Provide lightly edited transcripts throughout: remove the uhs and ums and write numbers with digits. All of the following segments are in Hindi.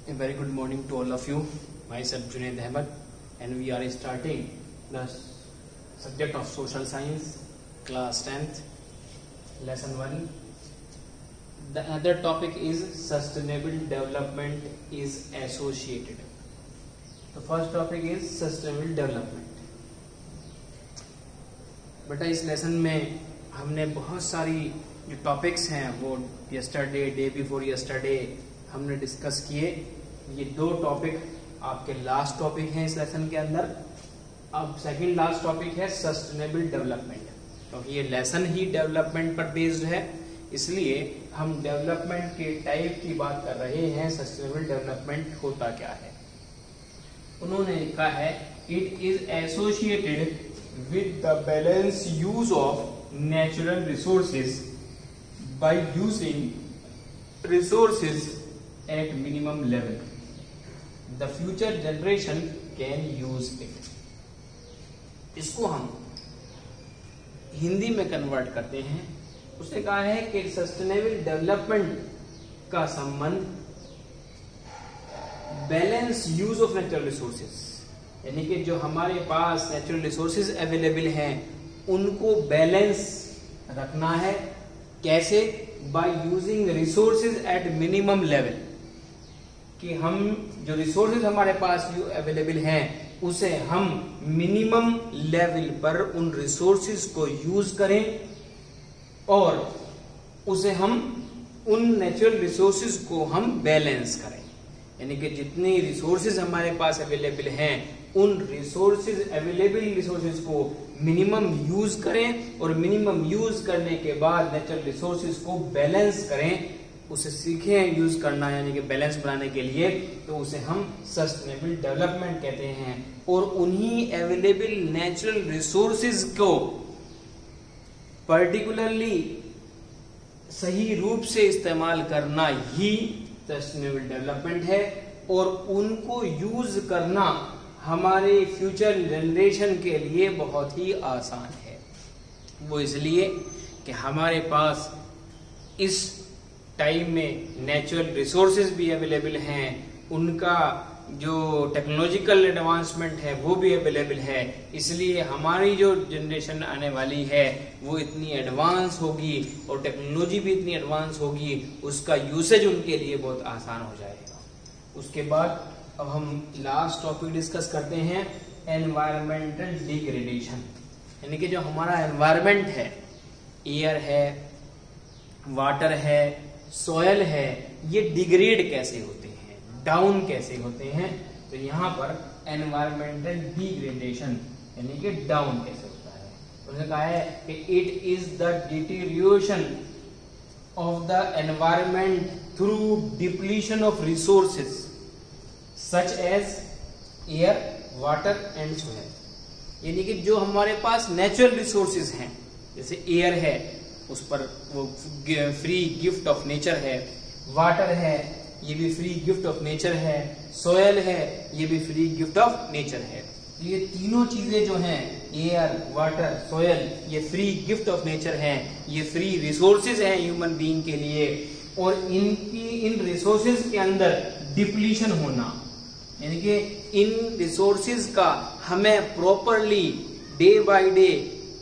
A very good morning to all of you. Myself Junaid Ahmed, and we are starting the subject of social science, class 10th, lesson 1. The other topic is sustainable development is associated. The first topic is sustainable development. बेटा इस लेसन में हमने बहुत सारी जो टॉपिक्स हैं वो यस्टरडे, डे बिफोर यस्टरडे हमने डिस्कस किए. ये दो टॉपिक आपके लास्ट टॉपिक हैं इस लेसन के अंदर. अब सेकंड लास्ट टॉपिक है सस्टेनेबल डेवलपमेंट. क्योंकि ये लेसन ही डेवलपमेंट पर बेस्ड है, इसलिए हम डेवलपमेंट के टाइप की बात कर रहे हैं. सस्टेनेबल डेवलपमेंट होता क्या है? उन्होंने लिखा है it is associated with the balance use of natural resources by using resources at minimum level. The future generation can use it. इसको हम हिंदी में कन्वर्ट करते हैं. उसने कहा है कि सस्टेनेबल डेवलपमेंट का संबंध balance use of natural resources, यानी कि जो हमारे पास नेचुरल रिसोर्सेज अवेलेबल हैं उनको बैलेंस रखना है. कैसे? By using resources at minimum level, कि हम जो रिसोर्सेज हमारे पास अवेलेबल हैं उसे हम मिनिमम लेवल पर उन रिसोर्सेज को यूज करें और उसे हम उन नेचुरल रिसोर्सेज को हम बैलेंस करें. यानी कि जितनी रिसोर्सेज हमारे पास अवेलेबल हैं उन अवेलेबल रिसोर्सेज को मिनिमम यूज करें और मिनिमम यूज करने के बाद नेचुरल रिसोर्सेज को बैलेंस करें, उसे सीखें यूज करना, यानी कि बैलेंस बनाने के लिए. तो उसे हम सस्टेनेबल डेवलपमेंट कहते हैं. और उन्हीं अवेलेबल नेचुरल रिसोर्सेज को पर्टिकुलरली सही रूप से इस्तेमाल करना ही सस्टेनेबल डेवलपमेंट है. और उनको यूज करना हमारे फ्यूचर जनरेशन के लिए बहुत ही आसान है. वो इसलिए कि हमारे पास इस टाइम में नेचुरल रिसोर्सेज भी अवेलेबल हैं, उनका जो टेक्नोलॉजिकल एडवांसमेंट है वो भी अवेलेबल है. इसलिए हमारी जो जनरेशन आने वाली है वो इतनी एडवांस होगी और टेक्नोलॉजी भी इतनी एडवांस होगी, उसका यूसेज उनके लिए बहुत आसान हो जाएगा. उसके बाद अब हम लास्ट टॉपिक डिस्कस करते हैं एनवायरमेंटल डिग्रेडेशन. यानी कि जो हमारा एनवायरमेंट है, एयर है, वाटर है, सॉयल है, ये डिग्रेड कैसे होते हैं, डाउन कैसे होते हैं. तो यहाँ पर एनवायरमेंटल डिग्रेडेशन यानी कि डाउन कैसे होता है. उन्होंने कहा है कि it is the deterioration of the environment through depletion of resources such as air, water and soil. यानी कि जो हमारे पास नेचुरल रिसोर्सेज हैं, जैसे एयर है उस पर वो फ्री गिफ्ट ऑफ नेचर है, वाटर है ये भी फ्री गिफ्ट ऑफ नेचर है, सॉयल है ये भी फ्री गिफ्ट ऑफ नेचर है. ये तीनों चीजें जो हैं एयर, वाटर, सॉयल, ये फ्री गिफ्ट ऑफ नेचर हैं, ये फ्री रिसोर्सेज हैं ह्यूमन बीइंग के लिए. और इन रिसोर्सेज के अंदर डिप्लीशन होना, यानी कि इन रिसोर्सेज का हमें properly day by day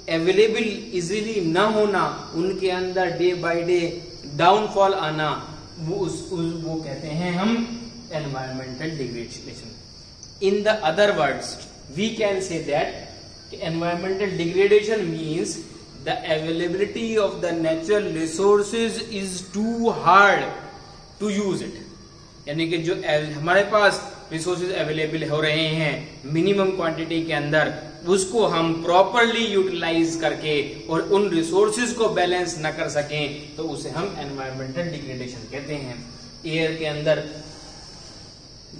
available easily ना होना, उनके अंदर डे बाय डे डाउनफॉल आना, वो कहते हैं हम environmental degradation. In the other words we can say that environmental degradation means the availability of the natural resources is too hard to use it. यानी कि जो हमारे पास रिसोर्सेज अवेलेबल हो रहे हैं मिनिमम क्वांटिटी के अंदर, उसको हम प्रॉपरली यूटिलाइज करके और उन रिसोर्सेज को बैलेंस न कर सकें तो उसे हम एनवायरमेंटल डिग्रेडेशन कहते हैं. एयर के अंदर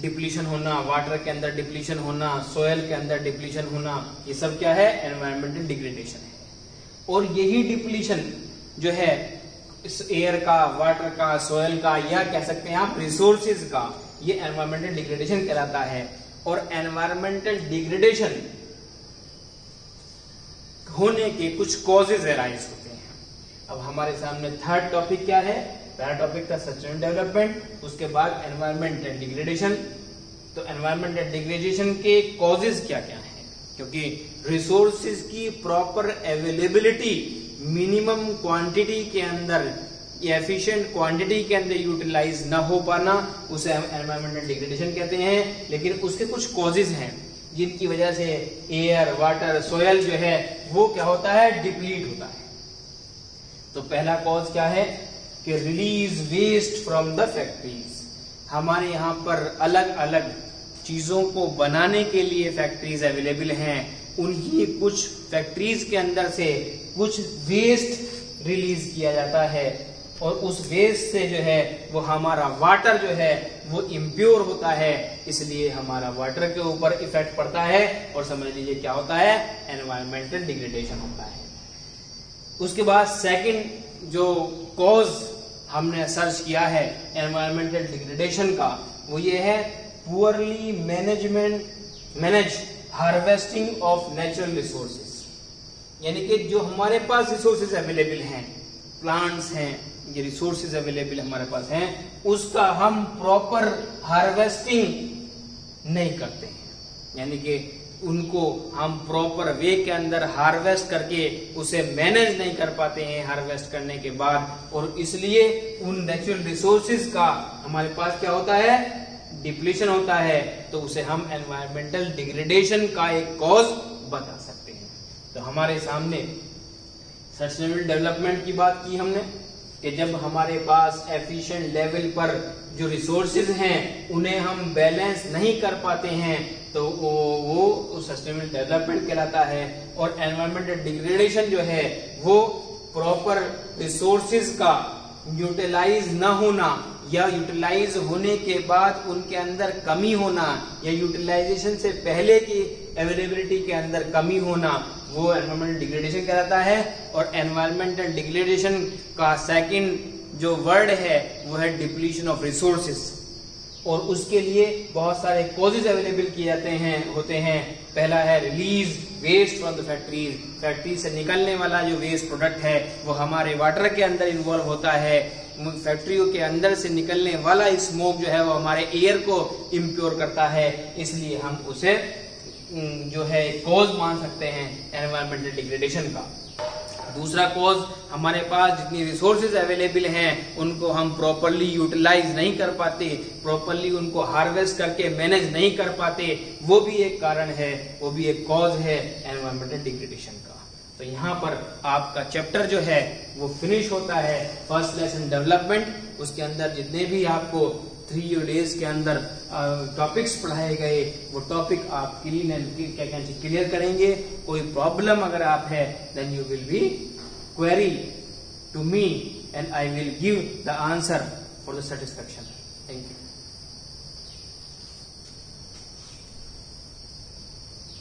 डिप्लीशन होना, वाटर के अंदर डिप्लीशन होना, सॉयल के अंदर डिप्लीशन होना, ये सब क्या है? एनवायरमेंटल डिग्रेडेशन है. और यही डिप्लीशन जो है इस एयर का, वाटर का, सॉयल का, या कह सकते हैं आप रिसोर्सेज का, ये एनवायरमेंटल डिग्रेडेशन कहलाता है. और एनवायरमेंटल डिग्रेडेशन होने के कुछ कॉजेज अराइज होते हैं. अब हमारे सामने थर्ड टॉपिक क्या है? पहला टॉपिक था सस्टेनेबल डेवलपमेंट, उसके बाद एनवायरमेंटल डिग्रेडेशन। तो एनवायरमेंटल डिग्रेडेशन के कॉजेज क्या क्या हैं, क्योंकि रिसोर्सेज की प्रॉपर अवेलेबिलिटी मिनिमम क्वांटिटी के अंदर या एफिशिएंट क्वांटिटी के अंदर यूटिलाइज न हो पाना, उसे हम एनवायरमेंटल डिग्रेडेशन कहते हैं। लेकिन उसके कुछ कॉजेज हैं जिनकी वजह से एयर, वाटर, सोयल जो है वो क्या होता है, डिप्लीट होता है। तो पहला कॉज क्या है कि release waste from the factories. हमारे यहाँ पर अलग अलग चीजों को बनाने के लिए फैक्ट्रीज अवेलेबल हैं, उन्हीं कुछ फैक्ट्रीज के अंदर से कुछ वेस्ट रिलीज किया जाता है और उस वेस्ट से जो है वो हमारा वाटर जो है वो इम्प्योर होता है, इसलिए हमारा वाटर के ऊपर इफेक्ट पड़ता है और समझ लीजिए क्या होता है, एनवायरमेंटल डिग्रेडेशन होता है। उसके बाद सेकंड जो कॉज हमने सर्च किया है एनवायरमेंटल डिग्रेडेशन का, वो ये है poorly manage harvesting of natural resources. यानी कि जो हमारे पास रिसोर्सेज अवेलेबल हैं, प्लांट्स हैं, ये रिसोर्सेज अवेलेबल हमारे पास हैं, उसका हम प्रॉपर हार्वेस्टिंग नहीं करते हैं। यानी कि उनको हम प्रॉपर वे के अंदर हार्वेस्ट करके उसे मैनेज नहीं कर पाते हैं हार्वेस्ट करने के बाद, और इसलिए उन नेचुरल रिसोर्सेज का हमारे पास क्या होता है, डिप्लीशन होता है। तो उसे हम एनवायरमेंटल डिग्रेडेशन का एक कॉज बता सकते हैं। तो हमारे सामने सस्टेनेबल डेवलपमेंट की बात की हमने कि जब हमारे पास एफिशिएंट लेवल पर जो रिसोर्सेज हैं उन्हें हम बैलेंस नहीं कर पाते हैं तो वो सस्टेनेबल डेवलपमेंट कहलाता है। और एनवायरमेंटल डिग्रेडेशन जो है वो प्रॉपर रिसोर्सेज का यूटिलाइज न होना या यूटिलाइज होने के बाद उनके अंदर कमी होना या यूटिलाइजेशन से पहले की अवेलेबिलिटी के अंदर कमी होना, वो एनवायरमेंटल डिग्रेडेशन कहलाता है। और एनवायरमेंटल डिग्रेडेशन का सेकंड जो वर्ड है वो है डिप्लीशन ऑफ रिसोर्सेज, और उसके लिए बहुत सारे कॉजेज अवेलेबल किए जाते हैं होते हैं। पहला है release waste from the factories. Factory से निकलने वाला जो वेस्ट प्रोडक्ट है वो हमारे वाटर के अंदर इन्वॉल्व होता है। फैक्ट्रियों के अंदर से निकलने वाला स्मोक जो है वो हमारे एयर को इम्प्योर करता है, इसलिए हम उसे जो है कॉज मान सकते हैं एनवायरमेंटल डिग्रेडेशन का। दूसरा कॉज, हमारे पास जितनी रिसोर्सेज अवेलेबल हैं उनको हम प्रॉपरली यूटिलाइज नहीं कर पाते, प्रॉपरली उनको हार्वेस्ट करके मैनेज नहीं कर पाते, वो भी एक कारण है, वो भी एक कॉज है एनवायरमेंटल डिग्रेडेशन का। तो यहाँ पर आपका चैप्टर जो है वो फिनिश होता है, फर्स्ट लेसन डेवलपमेंट। उसके अंदर जितने भी आपको 3 डेज के अंदर टॉपिक्स पढ़ाए गए वो टॉपिक आप क्लियर करेंगे। कोई प्रॉब्लम अगर आप है then you will be query to me and I will give the answer for the satisfaction. Thank you.